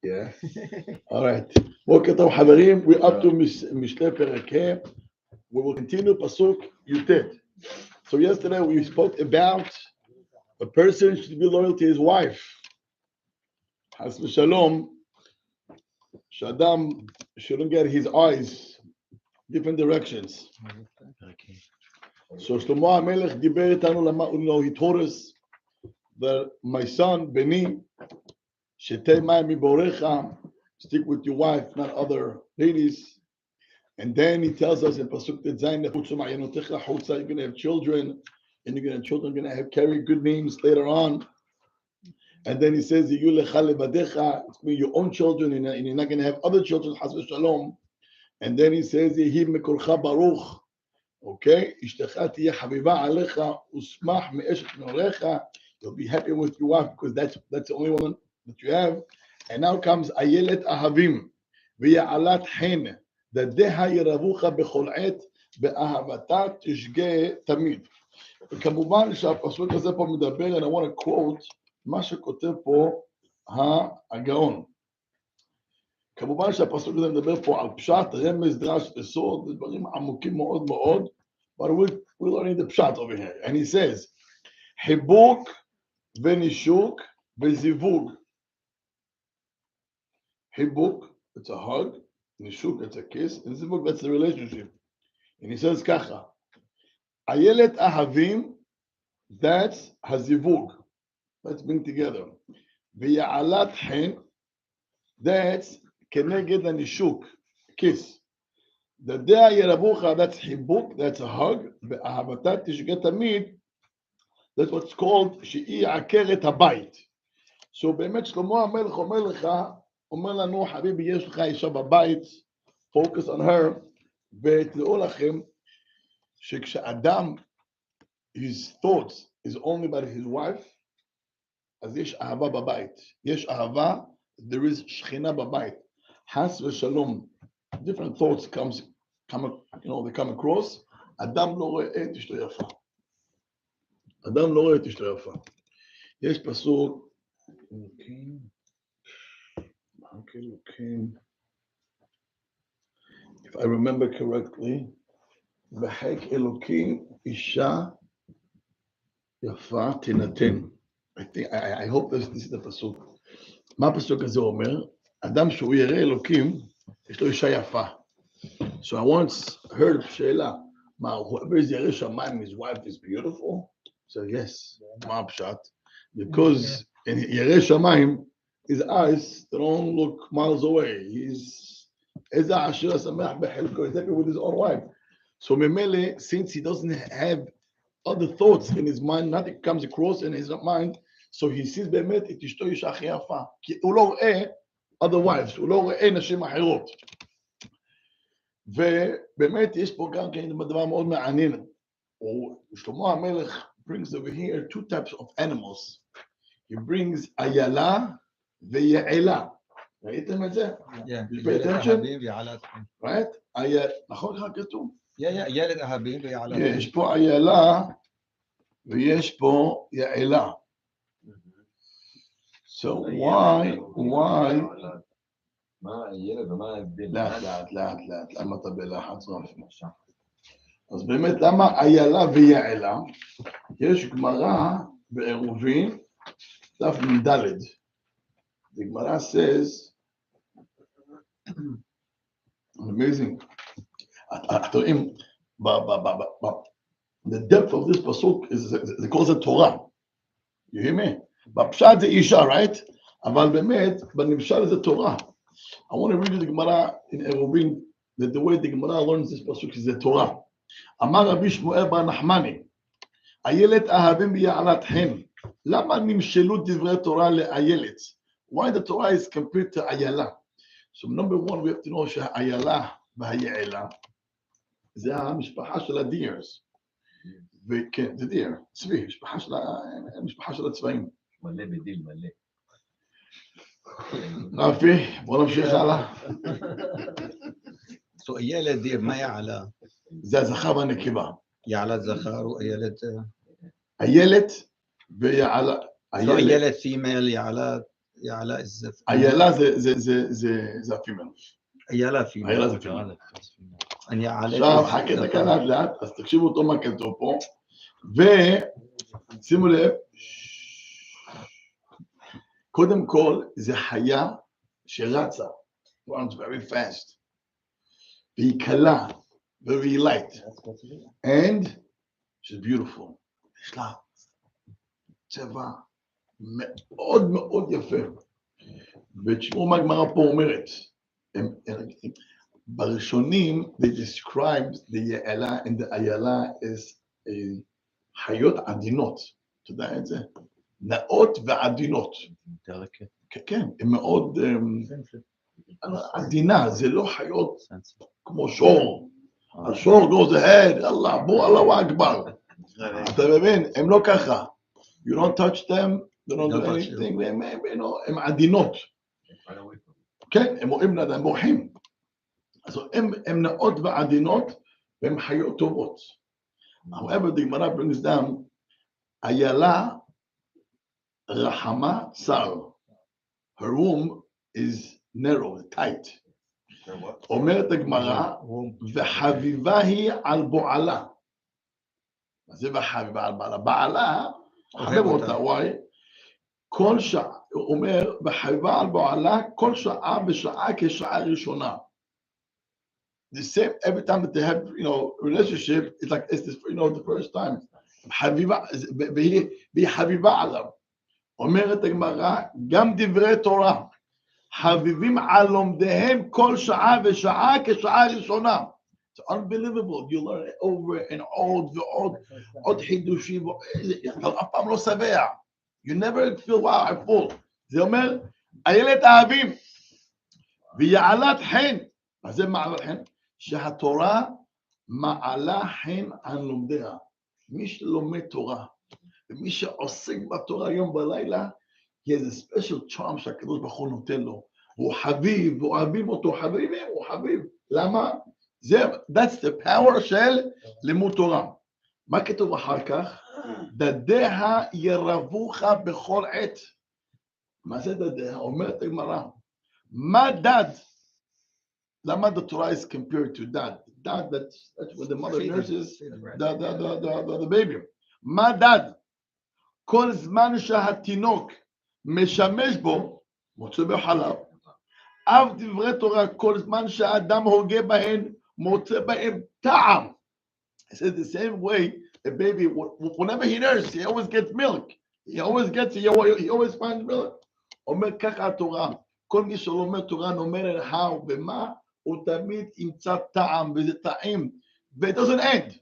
Yeah. All right. בוקר טוב חברים. We're up to משלי פרק ה'. We will continue pasuk Yutet. So yesterday we spoke about a person should be loyal to his wife. Has v'shalom. Shadam shouldn't get his eyes different directions. So Shlomo HaMelech diber itanu, he told us that my son Beni, shetei mayim miborecha, stick with your wife, not other ladies. And then he tells us in pasuk Tetzayin, you're going to have children, and you're going to have children going to have carry good names later on. And then he says, it's your own children, and you're not going to have other children, has v'shalom. And then he says, Yehi mekolcha baruch. Okay, you'll be happy with your wife because that's the only one that you have. And now comes ayelet ahavim v'ya'alat hen dadeha yeravucha bechol et be'ahavata tishge tamid. וכמובן שהפסוק הזה פה מדבר, and I want to quote מה שכותב פה הגאון. כמובן שהפסוק הזה מדבר פה על פשט, רמז, דרש, יסוד, דברים עמוקים מאוד מאוד, but we're learning the pshat over here. And he says, חיבוק ונשוק וזיווג. חיבוק, it's a hug, נשוק, it's a kiss, and זיווג, that's the relationship. And he says ככה, איילת אהבים, that's הזיווג, let's bring together. ויעלת חן, that's כנגד הנשוק, kiss. דדיה ירבוכה, that's חיבוק, that's a hug. ואהבתה תשגה תמיד, that's what's called שהיא עקרת הבית. So באמת שלמה המלך אומר לך, אומר לנו, חביבי, יש לך אישה בבית, focus on her, ותדעו לכם, שכשאדם, his thoughts is only about his wife, אז יש אהבה בבית. יש אהבה, there is שכינה בבית. חס ושלום, different thoughts come they come across. אדם לא רואה את אשתו יפה. אדם לא רואה את אשתו יפה. יש פסוק, if I remember correctly, בחק אלוקים אישה יפה תינתן. I hope this is the pasuk. מה הפסוק הזה אומר? אדם שהוא יראה אלוקים, יש לו אישה יפה. So I once heard שאלה, מה, whoever is ירא שמיים, his wife is beautiful? So yes, מה הפשט? Because in ירא שמיים, his eyes don't look miles away. He's איזה עשיר השמח בחלקו, he's happy with his own wife. So ממילא, since he doesn't have other thoughts in his mind, nothing comes across in his mind, so he sees באמת את אשתו אישה הכי יפה. כי הוא לא רואה other wives, הוא לא רואה נשים אחרות. ובאמת יש פה גם כן דבר מאוד מעניין. שלמה המלך brings over here two types of animals. He brings איילה ויעלה. ראיתם את זה? ילד אהבים ויעלת. right? נכון לך כתוב? ילד אהבים ויעלת. יש פה איילה ויש פה יעלה. So why? מה הילד ומה ההבדל? לאט, למה אתה בלחץ רפי? אז באמת, למה איילה ויעלה? יש גמרא בעירובין, דף מ"ד. The Gemara says, amazing. אתם רואים, the depth of this pasuk is, they call it Torah. You hear me? בפשט זה אישה, right? אבל באמת, בנמשל זה תורה. I want to read you the Gemara in Eruvin, that the way the Gemara learns this pasuk is the Torah. אמר רבי שמואל בר נחמני, איילת אהבים ביעלת חן. למה נמשלו דברי תורה לאיילת? Why the Torah is compared to איילה? So number one, we have to know שהאיילה והיעלה, זה המשפחה של הדירס. וכן, זה דיר, צבי, משפחה של הצבעים. מלא בדיל, מלא. רפי, בוא נמשיך הלאה. So ילד דיר, מה יעלה? זה הזכר והנקבה. יעלת זכר או ילד... איילת ויעלה. So ילד פימל, יעלת... יעלה איזה... איילה זה הפימל. איילה פימל. איילה זה פימל. אני אעלה... עכשיו, חכה דקה לאט לאט, אז תקשיבו אותו מה כתוב פה, ושימו לב, קודם כל, זה חיה שרצה, runs very fast, והיא קלה, very light, and she's beautiful. יש לה צבע מאוד מאוד יפה. ותשמעו מה הגמרא פה אומרת. בראשונים, they described the יעלה and the איילה as חיות עדינות. אתה יודע את זה? נאות ועדינות. כן, הן מאוד עדינה, זה לא חיות כמו שור. השור goes ahead, אללה, בוא אללה אכבר. אתה מבין? הם לא ככה. You don't touch them, they don't do anything, הם עדינות. כן, הם רואים לאדם, הם בורחים. אז הם נאות ועדינות, והן חיות טובות. However, the Gemara brings down, איילה רחמה צר. Her womb is narrow, tight. אומרת הגמרא, וחביבה היא על בועלה. מה זה וחביבה על בעלה? בעלה, חבב אותה, וואי, כל שעה, הוא אומר, וחביבה על בועלה, כל שעה בשעה כשעה ראשונה. The same, every time that they have, relationship, it's like, it's this, the first time. חביבה, והיא חביבה עליו. אומרת הגמרא, גם דברי תורה, חביבים על לומדיהם כל שעה ושעה כשעה ראשונה. It's unbelievable. You learn it over and עוד חידושים, אף פעם לא שבע. You never feel, wow, I'm full. זה אומר, איילת אהבים, ויעלת חן. מה זה מעלת חן? שהתורה מעלה חן על לומדיה. מי שלומד תורה, ומי שעוסק בתורה יום בלילה, he has a special charm שהקדוש ברוך הוא נותן לו. הוא חביב, ואוהבים אותו, חביבים, הוא חביב. למה? That's the power של לימוד תורה. מה כתוב אחר כך? דדיה ירבוך בכל עת. מה זה דדיה? אומרת הגמרא. מה דד? למה the Torah is compared to dad? Dad, that's when the mother nurses the baby. מה דד? כל זמן שהתינוק משמש בו, מוצא בחלב, אף דברי תורה, כל זמן שהאדם הוגה בהן, מוצא בהם טעם. It says the same way, a baby, whenever he nurses, he always gets milk. He always finds milk. אומר ככה התורה, כל מי שלומד תורה, נאמר how ומה, הוא תמיד ימצא טעם, וזה טעים, ו-it doesn't end.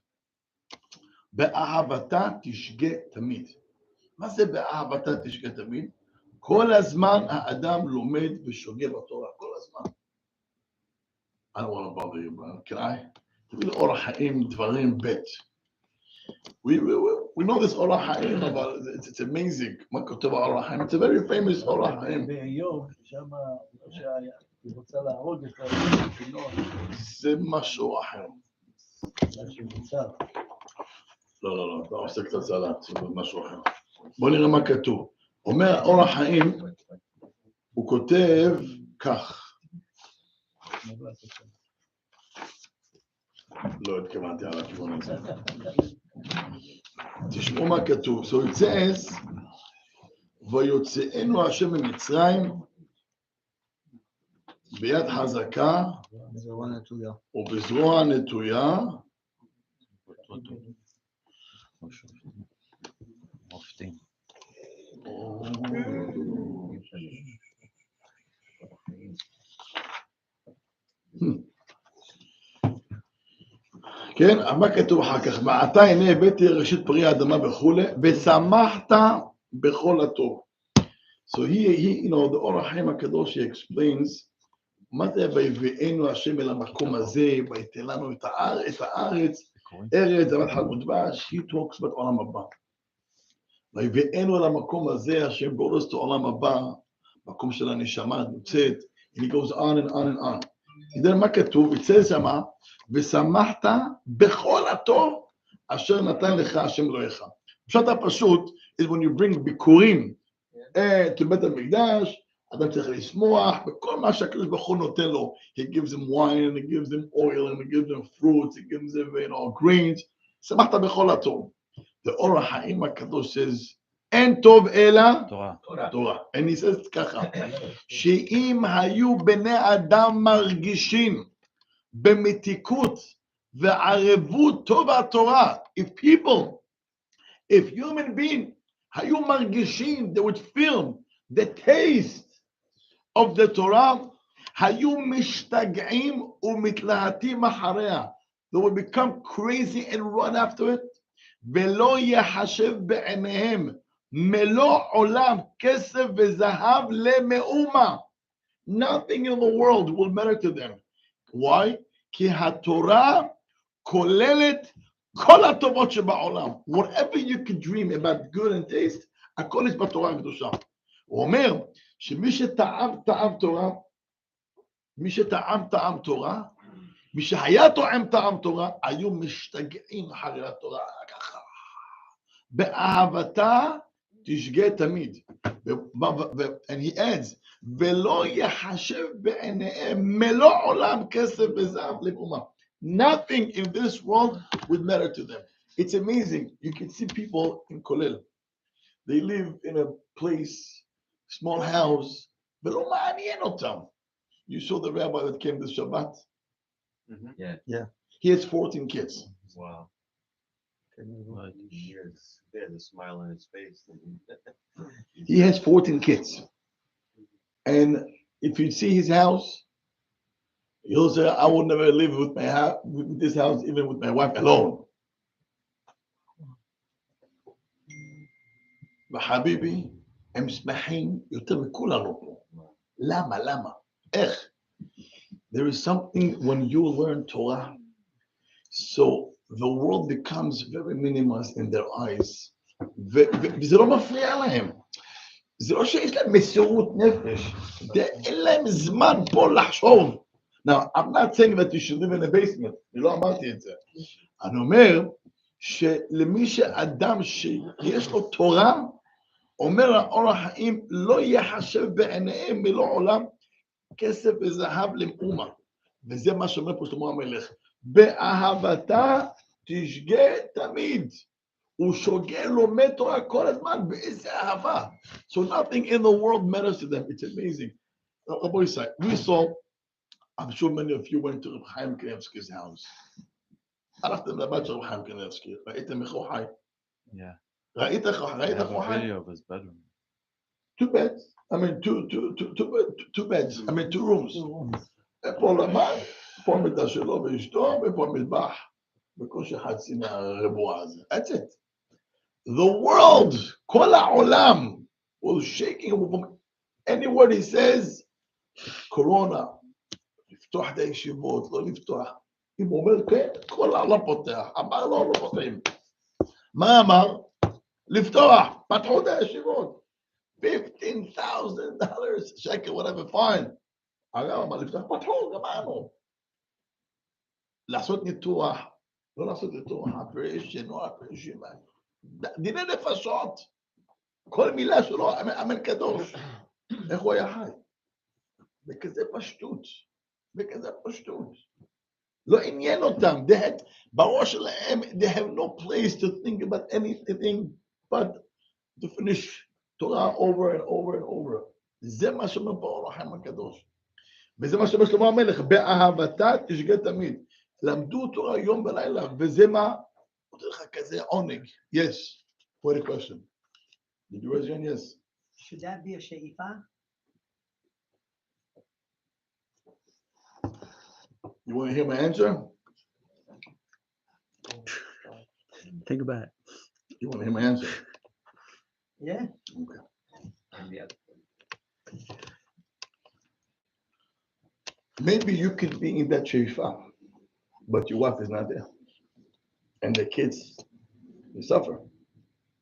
באהבתה תשגה תמיד. מה זה באהבתה תשגה תמיד? כל הזמן האדם לומד ושוגה בתורה, כל הזמן. I don't want to bother you, but can I? תמיד אורח חיים דברים בית. We know this אורח חיים, but it's amazing. מה כותב אורח חיים? It's a very famous אורח חיים. באיוב, שם היא רוצה להרוג את התינוק. זה משהו אחר. משהו מוצר. לא, אתה עושה קצת סלט, זה משהו אחר. בוא נראה מה כתוב. אומר אורח חיים, הוא כותב כך. לא התכוונתי על הכיוון הזה. תשמעו מה כתוב. So it says, ויוצאנו השם ממצרים ביד חזקה ובזרוע נטויה. מופתים. כן, מה כתוב אחר כך? מעתה הנה הבאתי ראשית פרי האדמה וכולי, ושמחת בכל הטוב. So he, the אור החיים הקדוש, he explains, מה זה ויביאנו השם אל המקום הזה, ויתן לנו את הארץ, ארץ, זבת חלב ודבש, he talks about עולם הבא. ויביאנו אל המקום הזה, השם בורס את העולם הבא, מקום של הנשמה נוצאת, and he goes on and on and on. תדע מה כתוב, יצא שמה, ושמחת בכל הטוב, אשר נתן לך השם אלוהיך. פשוט הפשוט, is when you bring ביקורים to בית המקדש, אדם צריך לשמוח בכל מה שהקדוש ברוך הוא נותן לו. He gives him wine, and he gives him oil, and he gives him fruits, he gives him, grains. שמחת בכל הטוב. ואור החיים הקדוש says, אין טוב אלא תורה. תורה. And he says ככה, שאם היו בני אדם מרגישים במתיקות וערבות טוב התורה, if human beings היו מרגישים, they would feel the taste of the Torah, היו משתגעים ומתלהטים אחריה, they would become crazy and run after it, ולא יחשב בעיניהם מלוא עולם כסף וזהב למאומה. Nothing in the world will matter to them. Why? כי התורה כוללת כל הטובות שבעולם. Whatever you could dream about good and taste, הכל יש בתורה הקדושה. הוא אומר שמי שטעם טעם תורה, מי שהיה טועם טעם תורה, היו משתגעים אחרי התורה ככה. באהבתה תשגה תמיד. And he adds, ולא יחשב בעיניהם מלוא עולם כסף וזהב לאומה. Nothing in this world would matter to them. It's amazing. You can see people in Kolel. They live in a place, small house, ולא מעניין אותם. You saw the rabbi that came this Shabbat? Yeah. He has 14 kids. Wow. He has a smile on his face. He has 14 kids. And if you see his house, he'll say, I will never live with this house, even with my wife alone. וחביבי, הם שמחים יותר מכולנו פה. למה? איך? There is something when you learn Torah, so the world becomes very meaningless in their eyes. וזה לא מפריע להם. זה לא שיש להם מסירות נפש. אין להם זמן פה לחשוב. Now, I'm not saying that you should live in a basement. אני לא אמרתי את זה. אני אומר שלמי שאדם שיש לו תורה, אומר האור החיים, לא יחשב בעיניהם מלוא עולם כסף וזהב לאומה. וזה מה שאומר פה שלמה המלך. באהבתה תשגה תמיד. הוא שוגה לומד תורה כל הזמן, באיזה אהבה. So nothing in the world matters to them. It's amazing. Rabbi Yisai, we saw, I'm sure many of you went to Reb Chaim Kanievsky's house. הלכתם לבת של רב חיים קניבסקי, ראיתם איך הוא חי? Yeah. ראית איך הוא I have חי? a video of his bedroom. 2 beds. I mean, two beds. I mean, 2 rooms. פה למד, פה המיטה שלו ואשתו, ופה המטבח. בקושי חצי מהרבוע הזה. That's it. The world, כל העולם, was shaking. Any word he says, קורונה, לפתוח את הישיבות, לא לפתוח. אם הוא אומר כן, כל העולם פותח. אמר לא פותחים. מה אמר? לפתוח, פתחו את הישיבות. $15,000, שקל, whatever, fine. אגב, אמר לפתוח, פתחו, גמרנו. לעשות ניתוח, לא לעשות ניתוח, operation, לא operation. דיני נפשות. כל מילה שלו, אמן קדוש. איך הוא היה חי? בכזה פשטות. לא עניין אותם. בראש שלהם, they have no place to think about anything but to finish Torah over and over and over. זה מה שאומר פה אור החיים הקדוש. וזה מה שאומר שלמה המלך, באהבתה תשגה תמיד. למדו תורה יום ולילה, וזה מה? נותן לך כזה עונג. Yes. What a question. Did you raise your hand? Yes. Should that be a she'ifa? You want to hear my answer? Think about it. You want to hear my answer? Yeah. Okay. Maybe you could be in that sheifa, but your wife is not there. And the kids, they suffer.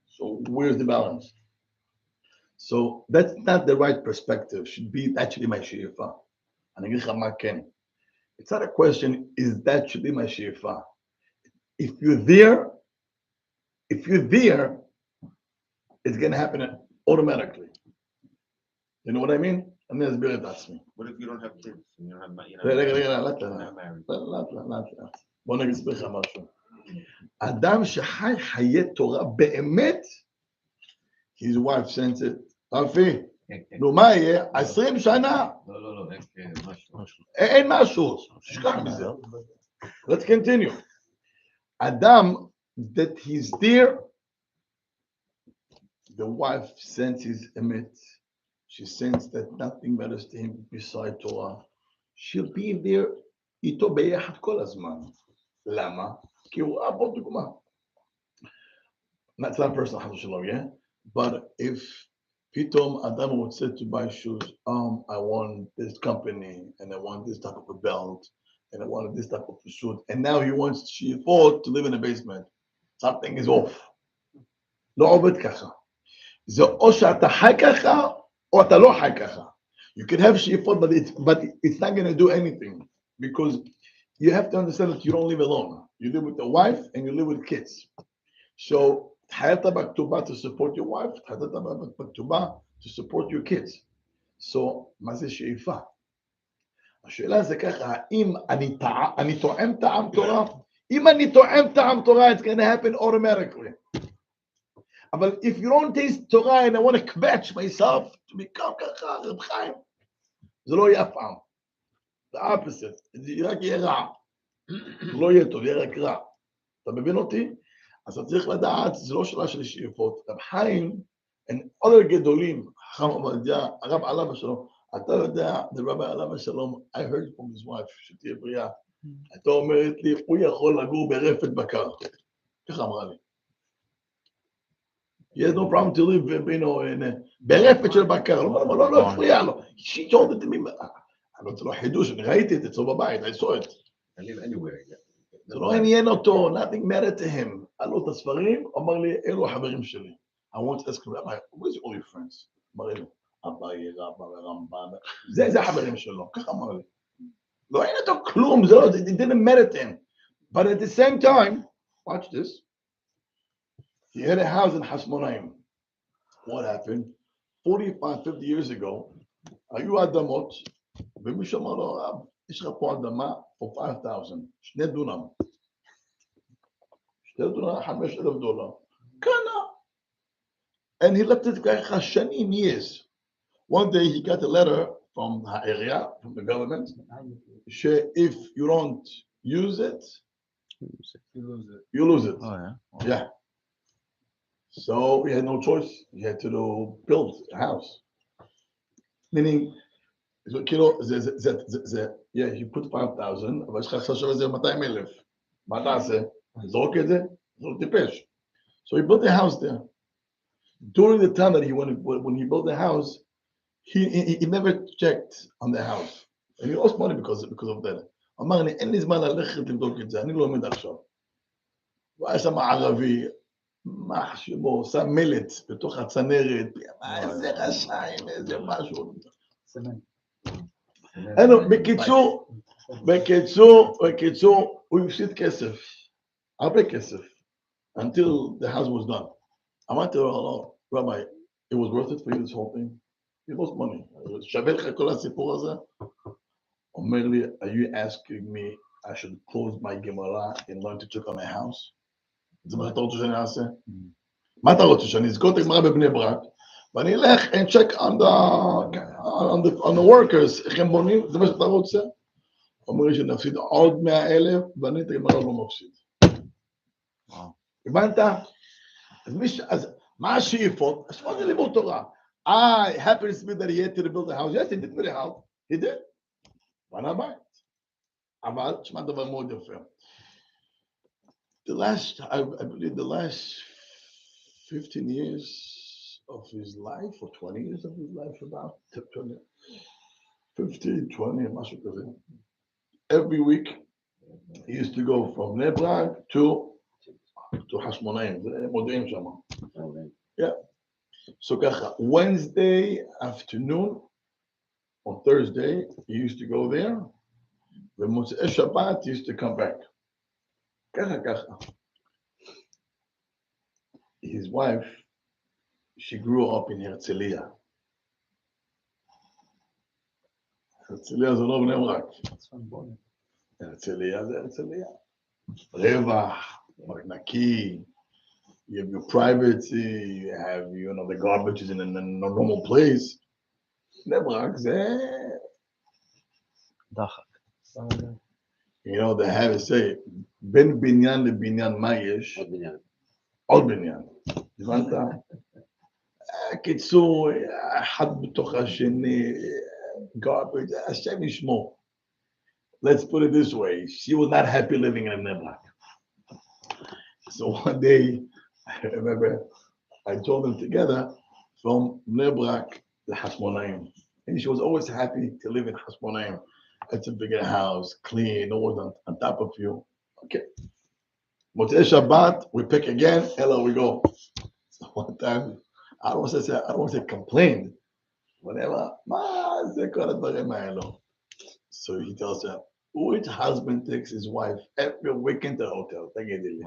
So where's the balance? So that's not the right perspective. Should be actually my sheifa. And it's not a question, is that should be my sheifa? If you're there, it's going to happen automatically. You know what I mean? אני אסביר את עצמי. What if you don't have kids and you don't have money? רגע, לאט You're לאט. not married. לאט. בוא נגיד לך משהו. אדם שחי חיי תורה באמת, his wife sends it. רפי, נו מה יהיה? 20 שנה. לא, משהו. אין משהו. תשכח מזה. Let's continue. אדם that he's there, the wife senses emet. She senses that nothing matters to him beside Torah. She'll be there איתו ביחד כל הזמן. למה? כי הוא ראה בו דוגמה. That's not personal, חס ושלום, yeah? But if פתאום אדם רוצה to buy shoes, I want this company, and I want this type of a belt, and I want this type of a suit, and now he wants sheepot to live in a basement. Something is off. לא עובד ככה. זה או שאתה חי ככה, או אתה לא חי ככה. You can have sheepot, but it's not going to do anything, because you have to understand that you don't live alone. You live with a wife, and you live with kids. So, התחייבת בכתובה to support your wife, התחייבת בכתובה to support your kids. So, מה זה שאיפה? השאלה זה ככה, האם אני תואם טעם תורה? אם אני תואם טעם תורה, it's going to happen automatically. אבל if you don't taste תורה and I want to kvetch myself to become ככה, רב חיים, זה לא יהיה אף פעם. The opposite. זה רק יהיה רע. לא יהיה טוב, יהיה רק רע. אתה מבין אותי? אז אתה צריך לדעת, זה לא שאלה של שאיפות. רב חיים, and other גדולים, חכם עובדיה, הרב עליו השלום, אתה יודע, the rabbi עליו השלום, I heard from his wife, שתהיה בריאה, אתה אומרת לי, הוא יכול לגור ברפת בקר. ככה אמרה לי. He has no problem to live, ברפת של בקר, לא הפריע לו. She told it to me, אני רוצה לו חידוש, אני ראיתי את זה אצלו בבית, I saw it. I live anywhere. זה לא עניין אותו, nothing mattered to him. עלו את הספרים, אמר לי, אלו החברים שלי. I want to ask him, Rabbi, where's all your friends? אמר לי, אביי, רבא ורמב"ן, זה החברים שלו, ככה אמר לי. לא עניין אותו כלום, זה לא, it didn't matter to him. But at the same time, watch this, he had a house in Hasmonaim. What happened? 45, 50 years ago, היו אדמות, ומישהו אמר לו, רב, יש לך פה אדמה for 5,000, 2 דונם. 2 דונם, $5,000. קנה. And he left it ככה שנים, years. One day he got a letter from the area, from the government, if you don't use it, you lose it. Oh, yeah. Yeah. So he had no choice. He had to build a house. Meaning, yeah, he put 5,000, אבל יש לך עכשיו שווה זה 200,000. מה אתה עושה? זרוק את זה? זרוק טיפש. So he built a house there. During the time that when he built the house, he never checked on the house. And he lost money because of that. אמר, אין לי זמן ללכת לבדוק את זה, אני לא עומד עכשיו. והיה שם ערבי, מה שבו, שם מלט בתוך הצנרת, איזה רשעים, איזה משהו. בקיצור, הוא הפסיד כסף, הרבה כסף, until the house was done. אמרתי לו, Rabbi, it was worth it for you this whole thing? It was money. שווה לך כל הסיפור הזה? אומר לי, are you asking me I should close my Gemara and learn to check on my house? זה מה שאתה רוצה שאני אעשה? מה אתה רוצה? שאני אזכור את הגמרא בבני ברק, ואני אלך and check on the workers, איך הם בונים? זה מה שאתה רוצה? אומר לי שנפסיד עוד 100,000, ואני את הגמרא לא מפסיד. הבנת? אז מה השאיפות? השאיפות זה לימוד תורה. I happen to be that he had to build a house. Yes, he did build a house. He did. בנה בית. אבל, תשמע דבר מאוד יפה. I believe the last 15 years of his life, or 20 years of his life, about 15, 20, משהו כזה. Every week, he used to go from Bnei Brak to Hashmonaim. זה מודיעים שם. Yeah. So ככה, Wednesday afternoon, on Thursday, he used to go there. ומוצאי שבת, he used to come back. ככה. His wife, she grew up in Herzliya. הרצליה זה לא בני ברק. צפון. הרצליה זה הרצליה. רווח, נקי, you have your privacy, you have, you know, the garbage is in a normal place. בני ברק זה, דחק. you know, they have to say, בין בניין לבניין מה יש? עוד בניין. עוד בניין. הבנת? קיצור, אחד בתוך השני, garbage, השם ישמור. Let's put it this way, she was not happy living in Bnei Brak. So one day, I remember, I told them together from Bnei Brak to Hashmonaim. And she was always happy to live in Hashmonaim. It's a bigger house, clean, always on top of you. Okay. Motzei Shabbat, we pick again, hello, we go. So one time, I don't want to say complained, whatever. So he tells her, which husband takes his wife every weekend to the hotel? תגידי לי.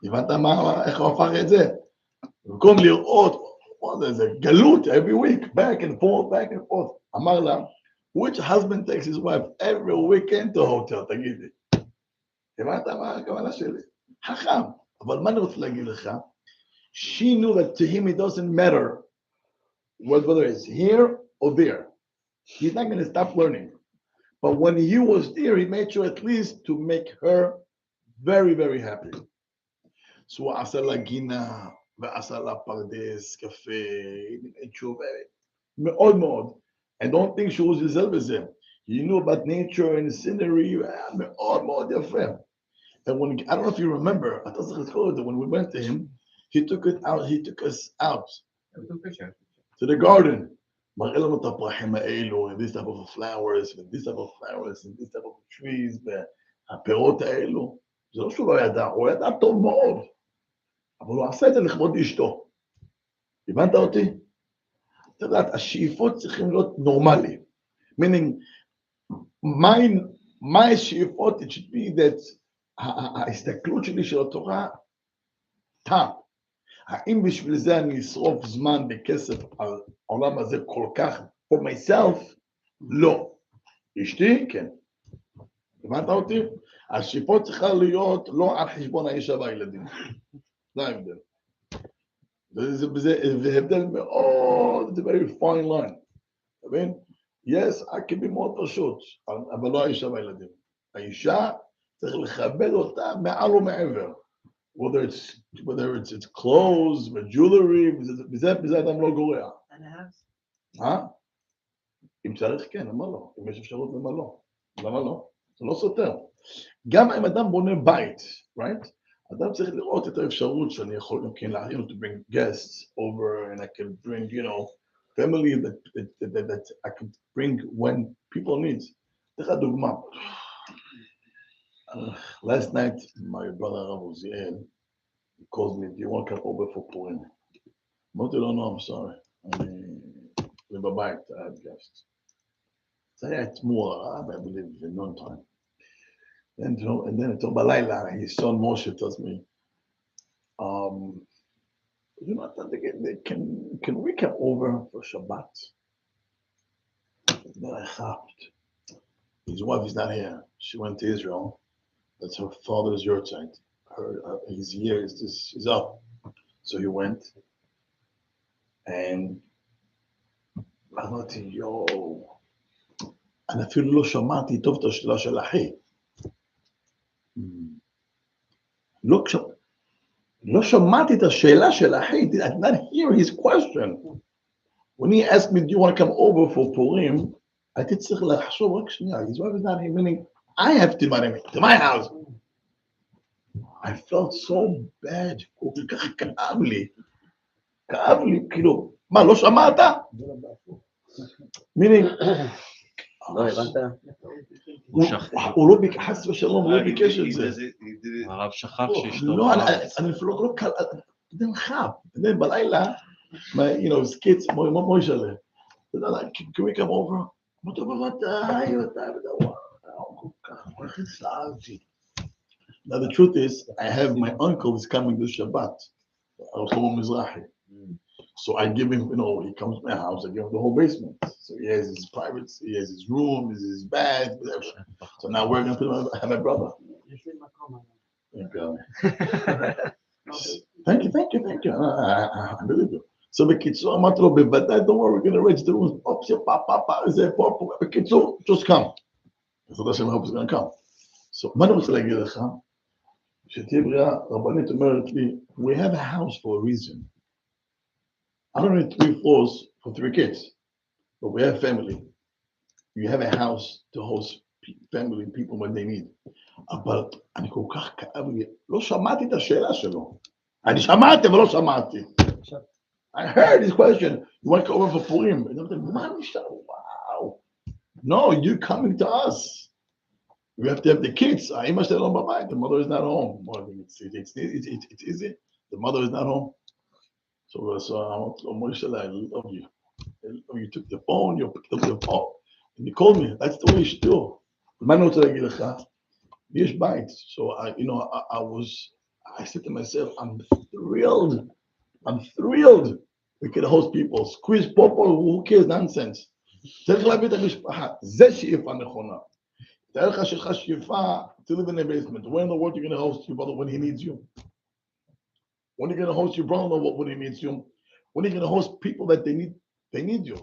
הבנת איך הוא הפך את זה? במקום לראות, זה גלות, every week, back and forth. אמר לה, which husband takes his wife every weekend to the hotel? תגידי. הבנת מה הכוונה שלי? חכם. אבל מה אני רוצה להגיד לך? She knew that to him it doesn't matter whether it's here or there. He's not going to stop learning. But when he was there, he made sure at least to make her very, very happy. So עשה לה גינה, ועשה לה פרדס, קפה, מאוד מאוד. I don't think she was yourself as him. He knew about nature and scenery, מאוד מאוד יפה. And when, I don't know if you remember, when we went to him, he took us out to the garden. מראה לנו את הפרחים האלו, and this type of flowers, and this type of flowers, and this type of trees, והפירות האלו. זה לא שהוא לא ידע, הוא ידע טוב מאוד. אבל הוא עשה את זה לכבוד אשתו. הבנת אותי? אתה יודעת, השאיפות צריכים להיות נורמלי. meaning, my השאיפות, it should be that ההסתכלות שלי של התורה, תם. האם בשביל זה אני אשרוף זמן וכסף על העולם הזה כל כך, for myself? לא. אשתי? כן. הבנת אותי? השאיפות צריכה להיות לא על חשבון האישה והילדים. זה ההבדל. זה הבדל מאוד, זה very fine line. אתה מבין? yes, הכי מאוד פשוט, אבל לא האישה והילדים. האישה צריך לכבד אותה מעל ומעבר. whether it's clothes, jewelry, בזה אדם לא גורע. אם צריך כן, למה לא? אם יש אפשרות, למה לא? למה לא? זה לא סותר. גם אם אדם בונה בית, right? אדם צריך לראות את האפשרות שאני יכול גם כן להרים to bring guests over and I can bring, you know, family that I can bring when people need. תראה דוגמה. Last night, my brother Rabbi Uziel called me, do you want to come over for Purim? אמרתי לו, no, I'm sorry. אני בבית, I had guests. זה היה אתמול, I believe, in no time. And then אתמול בלילה, his son Moshe tells me, Yonatan, can we come over for Shabbat? Then I laughed. His wife is not here. She went to Israel. That's her father's yahrzeit. His year is up. So he went. And אמרתי, יואו, אני אפילו לא שמעתי טוב את השאלה של אחי. לא שמעתי את השאלה של אחי. I did not hear his question. When he asked me, do you want to come over for Purim? הייתי צריך לחשוב רק שנייה. His wife is not here, meaning I have to invite him to my house. I felt so bad. כל כך כאב לי. כאב לי, כאילו, מה, לא שמעת? meaning, לא הבנת? הוא לא ביקש, חס ושלום, לא ביקש את זה. הרב שכח שאשתו... לא, אני אפילו לא קל, זה נחב. בלילה, you know, his kids, מוישלה. Can we come over? אמרתי, now the truth is, I have my uncle is coming this Shabbat. So I give him, he comes to my house, I give him the whole basement. So he has his private, he has his room, his bed, whatever. So now we're going to put him my brother. Thank you. I believe you. So בקיצור, אמרתי לו, בוודאי, don't worry, we're going to arrange the rooms. אופציה, פה, זה פה. בקיצור, just come. תודה שאני hope he's going to come. So, מה אני רוצה להגיד לך? שתהיה בריאה, רבנית אומרת לי, we have a house for a reason. I don't need 3 floors for 3 kids, but we have family. You have a house to host family people when they need. אבל אני כל כך כאב לי, לא שמעתי את השאלה שלו. אני שמעתי ולא שמעתי. I heard his question. You want to go over for Purim? Wow. No, you're coming to us. We have to have the kids. The mother is not home. Well, it's easy. The mother is not home. So Moshe, I love you. You took the phone, you picked up the phone, and you called me. That's the way you should do. So I said to myself, I'm thrilled. We can host people. Squeeze people, who cares? Nonsense. צריך להביא את המשפחה. זה שאיפה נכונה. תאר לך שלך שאיפה to live in a basement. When in the world you're going to host your brother when he needs you? When are you going to host your brother when he needs you? When are you going to host people that they need you?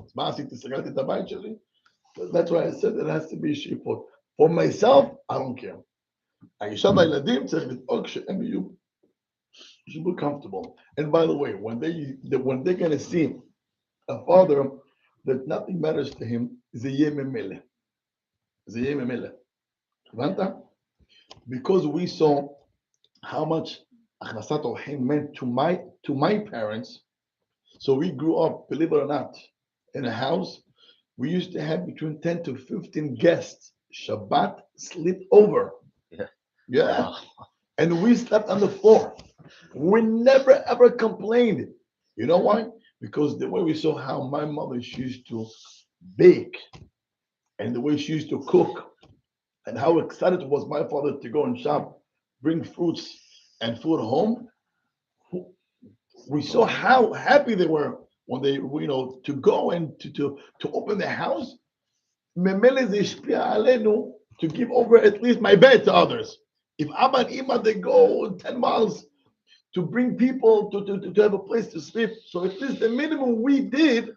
That's why I said it has to be sheepot. For myself, I don't care. האישה והילדים צריך לדאוג שהם יהיו should be comfortable. And by the way, when they're going to see a father that nothing matters to him, זה יהיה ממילא. הבנת? Because we saw how much הכנסת אורחים meant to my parents, so we grew up, believe it or not, in a house. We used to have between 10 to 15 guests. Shabbat sleep over. Yeah. And we slept on the floor. We never ever complained. You know why? Because the way we saw how my mother, she used to bake, and the way she used to cook, and how excited was my father to go and shop, bring fruits and food home. We saw how happy they were when they, to go and to open the house. To give over at least my bed to others. If Abba and Ima, they go 10 miles to bring people to have a place to sleep. So at least the minimum we did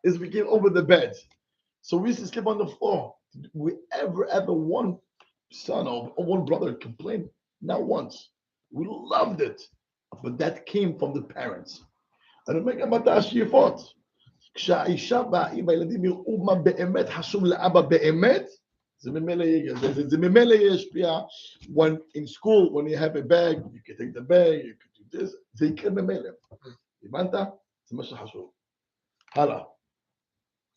is we gave over the beds. So we used to sleep on the floor. Did we ever one son or one brother complain? Not once. We loved it. But that came from the parents. And it make about the השאיפות. כשהאישה והאם והילדים יראו מה באמת חשוב לאבא באמת, זה ממילא ישפיע. When in school, when you have a bag, you can take the bag, you can do this, זה יקרה ממילא. הבנת? זה מה שחשוב. הלאה.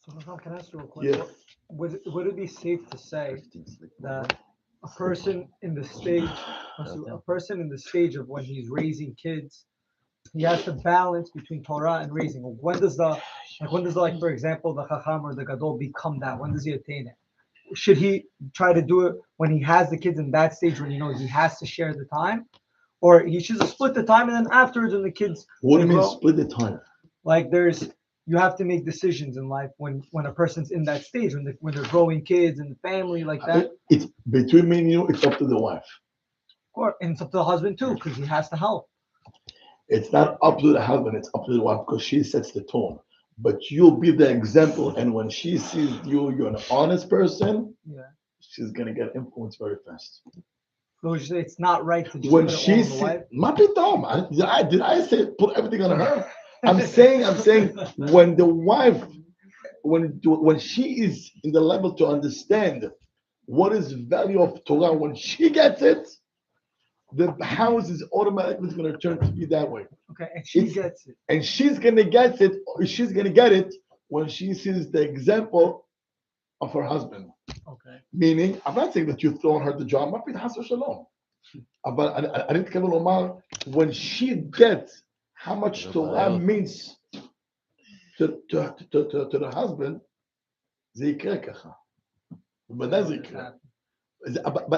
So, can I ask you a question? Yeah. Would it be safe to say that a person in the stage of when he's raising kids, he has to balance between Torah and raising? When does like for example, the Chacham or the Gadol become that? When does he attain it? Should he try to do it when he has the kids in that stage when he knows he has to share the time? Or he should split the time and then afterwards when the kids... What do you mean split the time? Like you have to make decisions in life when a person's in that stage, when they're growing kids and the family like that. It's between me and you, it's up to the wife. And it's up to the husband too, because he has to help. It's not up to the husband, it's up to the wife because she sets the tone. But you'll be the example, and when she sees you're an honest person, she's gonna get influenced very fast. So you say it's not right to just when put it she all on the wife? Did I say put everything on her? I'm saying when the wife, when she is in the level to understand what is the value of Torah, when she gets it, the house is automatically going to turn to be that way. Okay, and she gets it. And she's going to get it, or she's going to get it when she sees the example of her husband. Okay. Meaning, I'm not saying that you throw on her the job, but I didn't come to when she gets how much Torah means to the husband, זה יקרה ככה. But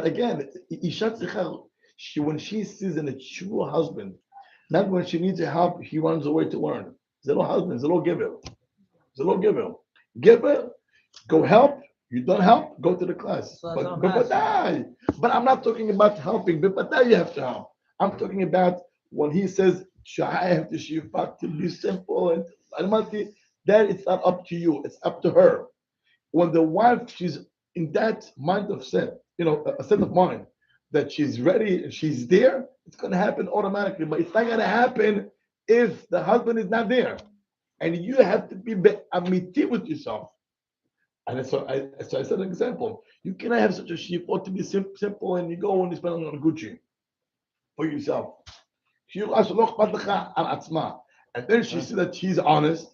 again, אישה צריכה, when she sees in a true husband, not when she needs help, he runs away to learn. זה לא husband, זה לא גבר. זה לא גבר. גבר, go help, you don't help, go to the class. So that's But what I'm בוודאי. But I'm not talking about helping, בוודאי you have to help. I'm talking about when he says, I have to shifa to be simple, and that it's not up to you, it's up to her. When the wife, she's in that mind of set, a set of mind, that she's ready and she's there, it's going to happen automatically. But it's not going to happen if the husband is not there. And you have to be amiti with yourself. And so I set an example. You cannot have such a shifot to be simple and you go and you spend on Gucci for yourself. And then she sees that she's honest.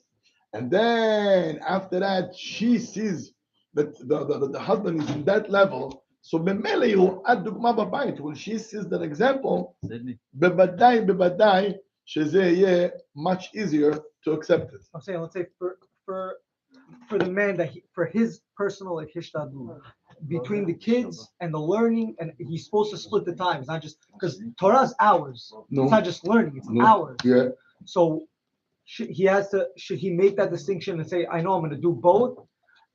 And then after that, she sees that the husband is in that level. So when she sees that example, בוודאי שזה יהיה much easier to accept it. I'm saying, let's say for the man for his personal like hishtadlut between the kids and the learning, and he's supposed to split the time. It's not just because Torah's hours. No. It's not just learning; it's No. hours. Yeah. So should he make that distinction and say, I know I'm going to do both?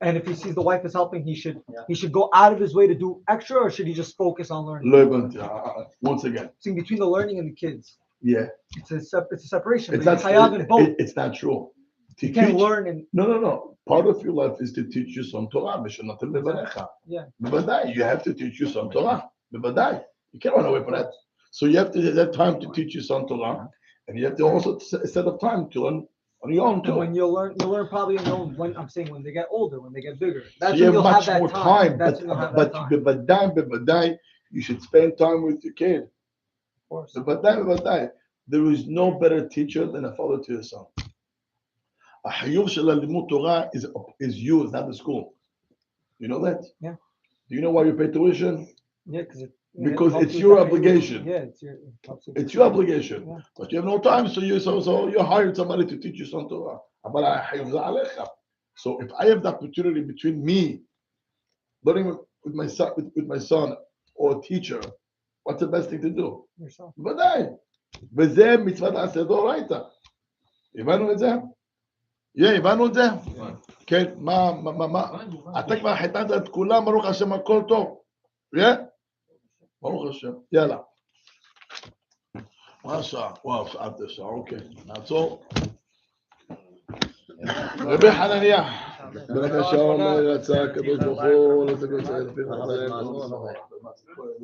And if he sees the wife is helping, he should go out of his way to do extra, or should he just focus on learning? Once again. See, between the learning and the kids. Yeah. It's a separation. It's but not, both. it's not true. You can't learn and No. Part of your life is to teach you some Torah. yeah. בוודאי, you have to teach you some Torah. בוודאי. You can't run away from that. So you have to have time to teach you some Torah, and you have to also set up time to learn on your own too. And when you'll learn probably on your own. When I'm saying when they get older, when they get bigger, that's So you when you'll have much have that more time. time. That's when you'll have But that time. בוודאי, you should spend time with your kid. Of course. בוודאי. There is no better teacher than a father to your son. החיוב של הלימוד תורה is you, it's not the school. You know that? Yeah. Do you know why you pay tuition? Yeah, Because it's your obligation. Yeah, It's your obligation. Yeah. But you have no time, so you hired somebody to teach you some Torah. So if I have the opportunity between me learning with my son or a teacher, what's the best thing to do? Yourself. ודאי. וזה מצוות עשה דאורייתא. הבנו את זה? הבנו את זה? כן, מה? אתה כבר חיתנת את כולם, ברוך השם, הכל טוב. ברוך השם, יאללה. מה השעה? וואו, שעה 9, אוקיי. נעצור. רבי חנניה. בבקשה, אומר, רצה הקדוש ברוך הוא,